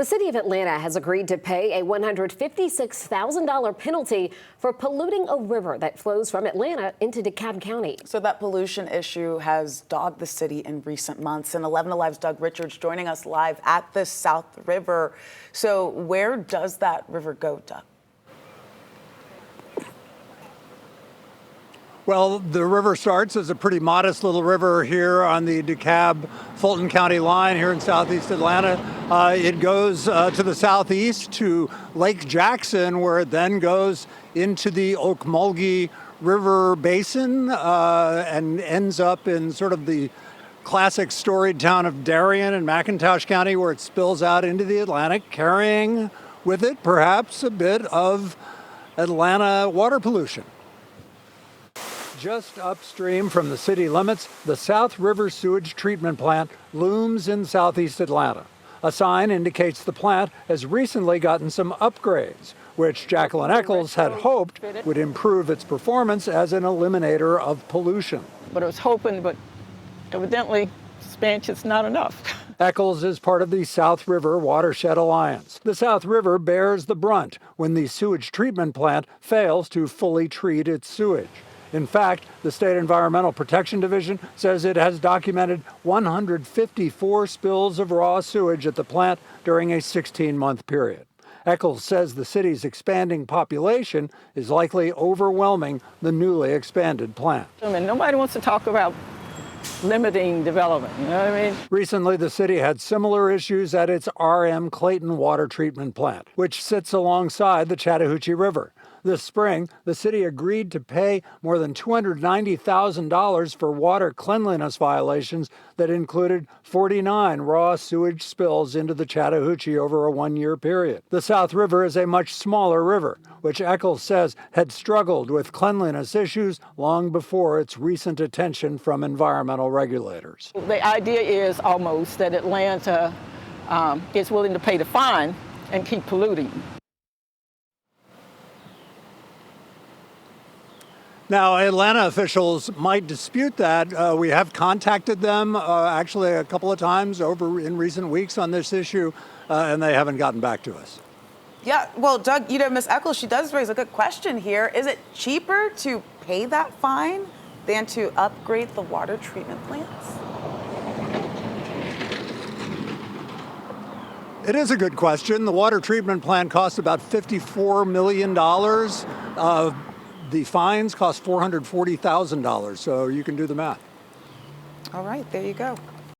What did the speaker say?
The city of Atlanta has agreed to pay a $156,000 penalty for polluting a river that flows from Atlanta into DeKalb County. So that pollution issue has dogged the city in recent months. And 11 Alive's Doug Richards joining us live at the South River. So where does that river go, Doug? Well, the river starts as a pretty modest little river here on the DeKalb-Fulton County line here in southeast Atlanta. It goes to the southeast to Lake Jackson, where it then goes into the Ocmulgee River Basin and ends up in sort of the classic storied town of Darien in McIntosh County, where it spills out into the Atlantic, carrying with it perhaps a bit of Atlanta water pollution. Just upstream from the city limits, the South River Sewage Treatment Plant looms in southeast Atlanta. A sign indicates the plant has recently gotten some upgrades, which Jacqueline Eccles had hoped would improve its performance as an eliminator of pollution. But I was hoping, but evidently expansion's not enough. Eccles is part of the South River Watershed Alliance. The South River bears the brunt when the sewage treatment plant fails to fully treat its sewage. In fact, the State Environmental Protection Division says it has documented 154 spills of raw sewage at the plant during a 16-month period. Eccles says the city's expanding population is likely overwhelming the newly expanded plant. I mean, nobody wants to talk about limiting development, you know what I mean? Recently, the city had similar issues at its R.M. Clayton water treatment plant, which sits alongside the Chattahoochee River. This spring, the city agreed to pay more than $290,000 for water cleanliness violations that included 49 raw sewage spills into the Chattahoochee over a one-year period. The South River is a much smaller river, which Eccles says had struggled with cleanliness issues long before its recent attention from environmental regulators. The idea is almost that Atlanta is willing to pay the fine and keep polluting. Now, Atlanta officials might dispute that. We have contacted them actually a couple of times over in recent weeks on this issue, and they haven't gotten back to us. Yeah, well, Doug, Ms. Eccles, she does raise a good question here. Is it cheaper to pay that fine than to upgrade the water treatment plants? It is a good question. The water treatment plant costs about $54 million. The fines cost $440,000, so you can do the math. All right, there you go.